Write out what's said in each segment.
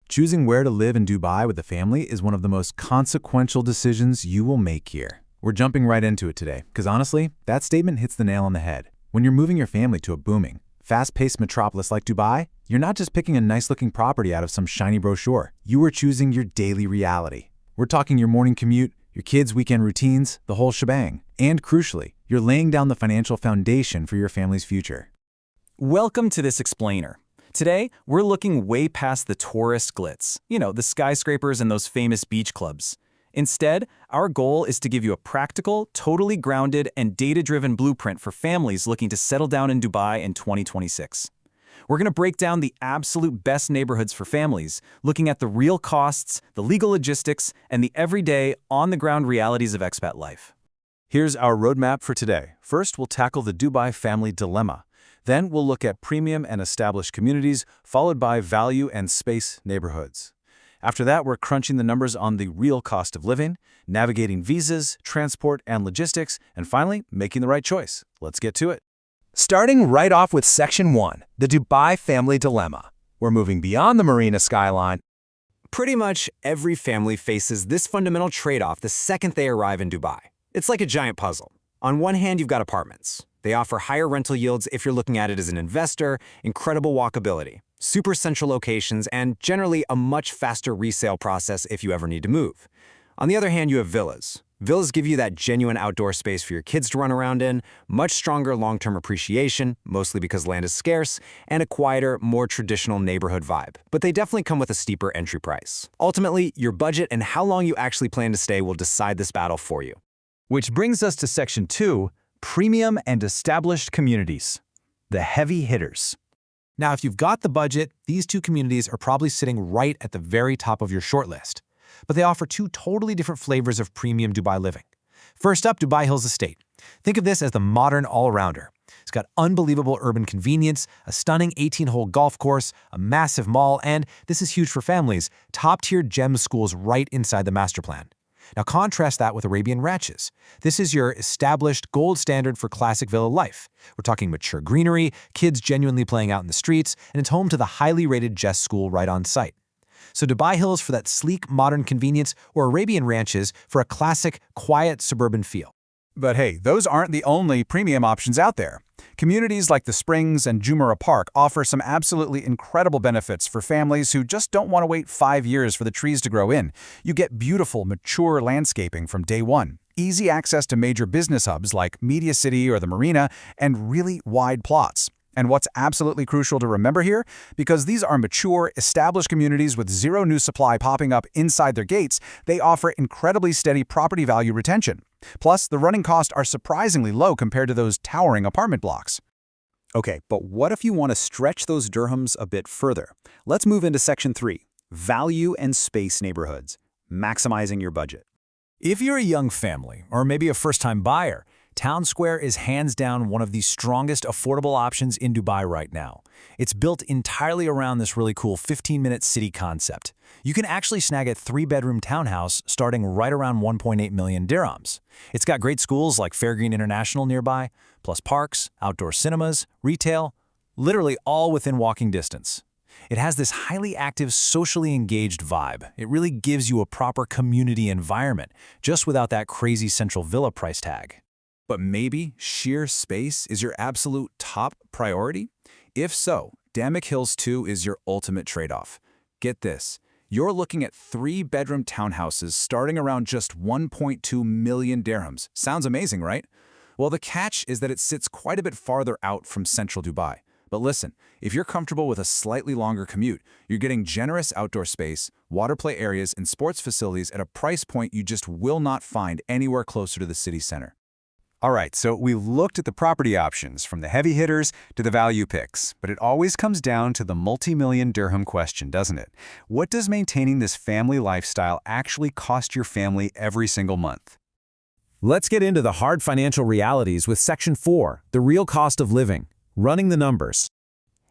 Choosing where to live in Dubai with a family is one of the most consequential decisions you will make here. We're jumping right into it today, because honestly, that statement hits the nail on the head. When you're moving your family to a booming, fast-paced metropolis like Dubai, you're not just picking a nice-looking property out of some shiny brochure. You are choosing your daily reality. We're talking your morning commute, your kids' weekend routines, the whole shebang. And crucially, you're laying down the financial foundation for your family's future. Welcome to this explainer. Today, we're looking way past the tourist glitz, the skyscrapers and those famous beach clubs. Instead, our goal is to give you a practical, totally grounded, and data-driven blueprint for families looking to settle down in Dubai in 2026. We're going to break down the absolute best neighborhoods for families, looking at the real costs, the legal logistics, and the everyday, on-the-ground realities of expat life. Here's our roadmap for today. First, we'll tackle the Dubai family dilemma. Then we'll look at premium and established communities, followed by value and space neighborhoods. After that, we're crunching the numbers on the real cost of living, navigating visas, transport, and logistics, and finally, making the right choice. Let's get to it. Starting right off with Section 1, the Dubai family dilemma. We're moving beyond the marina skyline. Pretty much every family faces this fundamental trade-off the second they arrive in Dubai. It's like a giant puzzle. On one hand, you've got apartments. They offer higher rental yields if you're looking at it as an investor, incredible walkability, super central locations, and generally a much faster resale process if you ever need to move. On the other hand, you have villas. Villas give you that genuine outdoor space for your kids to run around in, much stronger long-term appreciation, mostly because land is scarce, and a quieter, more traditional neighborhood vibe. But they definitely come with a steeper entry price. Ultimately, your budget and how long you actually plan to stay will decide this battle for you. Which brings us to Section 2, premium and established communities, the heavy hitters. Now, if you've got the budget, these two communities are probably sitting right at the very top of your shortlist. But they offer two totally different flavors of premium Dubai living. First up, Dubai Hills Estate. Think of this as the modern all-rounder. It's got unbelievable urban convenience, a stunning 18-hole golf course, a massive mall, and, this is huge for families, top-tier gem schools right inside the master plan. Now contrast that with Arabian Ranches. This is your established gold standard for classic villa life. We're talking mature greenery, kids genuinely playing out in the streets, and it's home to the highly rated Jess School right on site. So Dubai Hills for that sleek, modern convenience, or Arabian Ranches for a classic, quiet suburban feel. But hey, those aren't the only premium options out there. Communities like the Springs and Jumeirah Park offer some absolutely incredible benefits for families who just don't want to wait 5 years for the trees to grow in. You get beautiful, mature landscaping from day one, easy access to major business hubs like Media City or the Marina, and really wide plots. And what's absolutely crucial to remember here, because these are mature, established communities with zero new supply popping up inside their gates, they offer incredibly steady property value retention. Plus, the running costs are surprisingly low compared to those towering apartment blocks. Okay, but what if you want to stretch those dirhams a bit further? Let's move into Section 3, value and space neighborhoods, maximizing your budget. If you're a young family, or maybe a first-time buyer, Town Square is hands down one of the strongest affordable options in Dubai right now. It's built entirely around this really cool 15-minute city concept. You can actually snag a 3-bedroom townhouse starting right around 1.8 million dirhams. It's got great schools like Fairgreen International nearby, plus parks, outdoor cinemas, retail, literally all within walking distance. It has this highly active, socially engaged vibe. It really gives you a proper community environment, just without that crazy central villa price tag. But maybe sheer space is your absolute top priority? If so, Damick Hills 2 is your ultimate trade-off. Get this, you're looking at 3-bedroom townhouses starting around just 1.2 million dirhams. Sounds amazing, right? Well, the catch is that it sits quite a bit farther out from central Dubai. But listen, if you're comfortable with a slightly longer commute, you're getting generous outdoor space, water play areas, and sports facilities at a price point you just will not find anywhere closer to the city center. All right, so we've looked at the property options from the heavy hitters to the value picks, but it always comes down to the multi-million dirham question, doesn't it? What does maintaining this family lifestyle actually cost your family every single month? Let's get into the hard financial realities with Section 4, the real cost of living, running the numbers.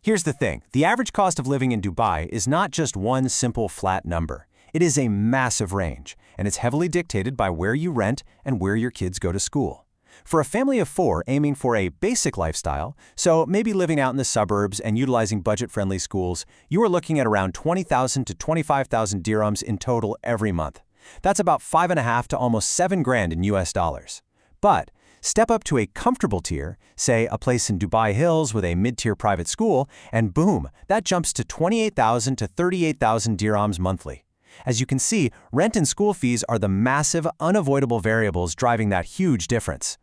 Here's the thing, the average cost of living in Dubai is not just one simple flat number. It is a massive range, and it's heavily dictated by where you rent and where your kids go to school. For a family of 4 aiming for a basic lifestyle, so maybe living out in the suburbs and utilizing budget-friendly schools, you are looking at around 20,000 to 25,000 dirhams in total every month. That's about 5.5 to almost 7 grand in US dollars. But step up to a comfortable tier, say a place in Dubai Hills with a mid-tier private school, and boom, that jumps to 28,000 to 38,000 dirhams monthly. As you can see, rent and school fees are the massive, unavoidable variables driving that huge difference.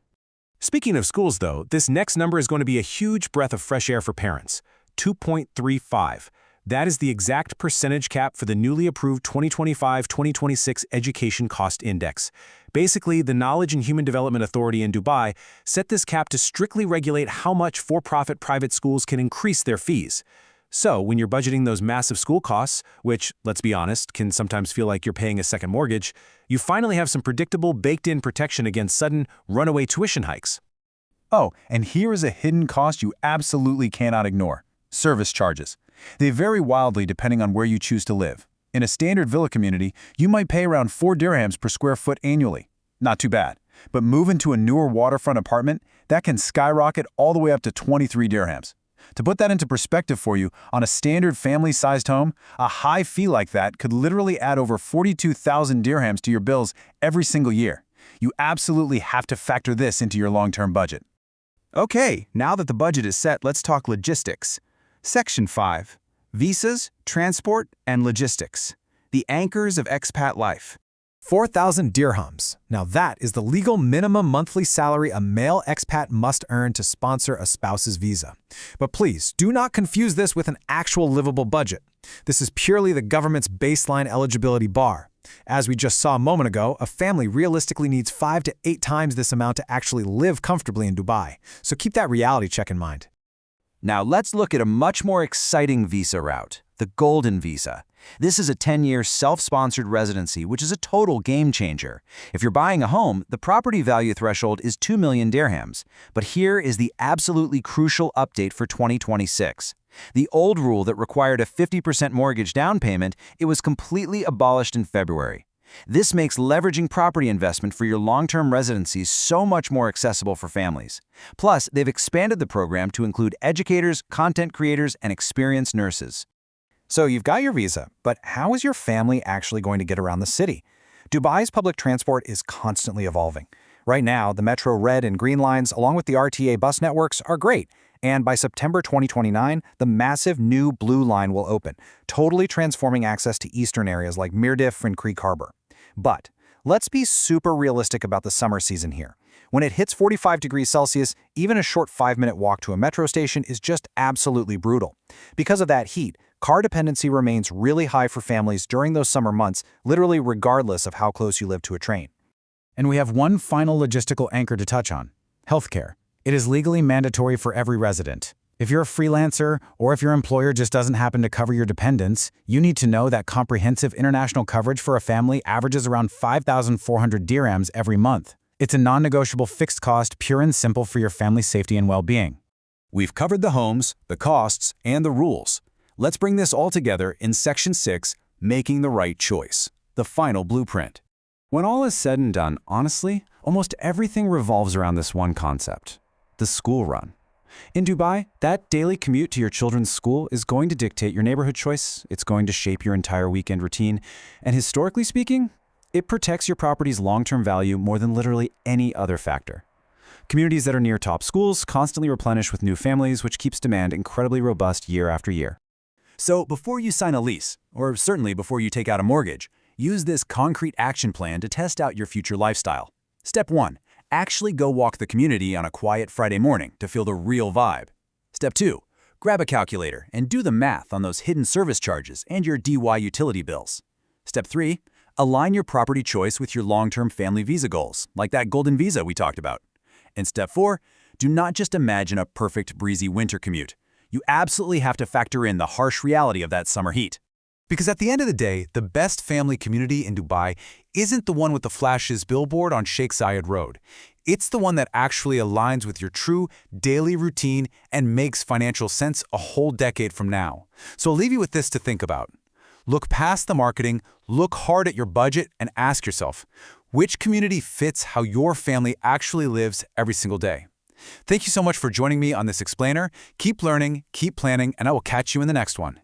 Speaking of schools, though, this next number is going to be a huge breath of fresh air for parents. 2.35. That is the exact percentage cap for the newly approved 2025-2026 Education Cost Index. Basically, the Knowledge and Human Development Authority in Dubai set this cap to strictly regulate how much for-profit private schools can increase their fees. So, when you're budgeting those massive school costs, which, let's be honest, can sometimes feel like you're paying a second mortgage, you finally have some predictable, baked-in protection against sudden, runaway tuition hikes. Oh, and here is a hidden cost you absolutely cannot ignore: service charges. They vary wildly depending on where you choose to live. In a standard villa community, you might pay around 4 dirhams per square foot annually. Not too bad. But move into a newer waterfront apartment, that can skyrocket all the way up to 23 dirhams. To put that into perspective for you, on a standard family-sized home, a high fee like that could literally add over 42,000 dirhams to your bills every single year. You absolutely have to factor this into your long-term budget. Okay, now that the budget is set, let's talk logistics. Section 5. Visas, transport, and logistics. The anchors of expat life. 4,000 dirhams. Now that is the legal minimum monthly salary a male expat must earn to sponsor a spouse's visa. But please, do not confuse this with an actual livable budget. This is purely the government's baseline eligibility bar. As we just saw a moment ago, a family realistically needs 5 to 8 times this amount to actually live comfortably in Dubai. So keep that reality check in mind. Now let's look at a much more exciting visa route, the Golden Visa. This is a 10-year self-sponsored residency, which is a total game changer. If you're buying a home, the property value threshold is 2 million dirhams. But here is the absolutely crucial update for 2026. The old rule that required a 50% mortgage down payment, it was completely abolished in February. This makes leveraging property investment for your long-term residencies so much more accessible for families. Plus, they've expanded the program to include educators, content creators, and experienced nurses. So you've got your visa, but how is your family actually going to get around the city? Dubai's public transport is constantly evolving. Right now, the Metro Red and Green lines, along with the RTA bus networks, are great. And by September 2029, the massive new Blue Line will open, totally transforming access to eastern areas like Mirdif and Creek Harbor. But let's be super realistic about the summer season here. When it hits 45 degrees Celsius, even a short 5-minute walk to a metro station is just absolutely brutal. Because of that heat, car dependency remains really high for families during those summer months, literally regardless of how close you live to a train. And we have one final logistical anchor to touch on: healthcare. It is legally mandatory for every resident. If you're a freelancer, or if your employer just doesn't happen to cover your dependents, you need to know that comprehensive international coverage for a family averages around 5,400 dirhams every month. It's a non-negotiable fixed cost, pure and simple for your family's safety and well-being. We've covered the homes, the costs, and the rules. Let's bring this all together in Section 6, Making the Right Choice, the final blueprint. When all is said and done, honestly, almost everything revolves around this one concept: the school run. In Dubai, that daily commute to your children's school is going to dictate your neighborhood choice, it's going to shape your entire weekend routine, and historically speaking, it protects your property's long-term value more than literally any other factor. Communities that are near top schools constantly replenish with new families, which keeps demand incredibly robust year after year. So before you sign a lease, or certainly before you take out a mortgage, use this concrete action plan to test out your future lifestyle. Step 1. Actually go walk the community on a quiet Friday morning to feel the real vibe. Step 2. Grab a calculator and do the math on those hidden service charges and your DY utility bills. Step 3. Align your property choice with your long-term family visa goals, like that Golden Visa we talked about. And Step 4. Do not just imagine a perfect breezy winter commute. You absolutely have to factor in the harsh reality of that summer heat. Because at the end of the day, the best family community in Dubai isn't the one with the flashes billboard on Sheikh Zayed Road. It's the one that actually aligns with your true daily routine and makes financial sense a whole decade from now. So I'll leave you with this to think about. Look past the marketing, look hard at your budget, and ask yourself, Which community fits how your family actually lives every single day? Thank you so much for joining me on this explainer. Keep learning, keep planning, and I will catch you in the next one.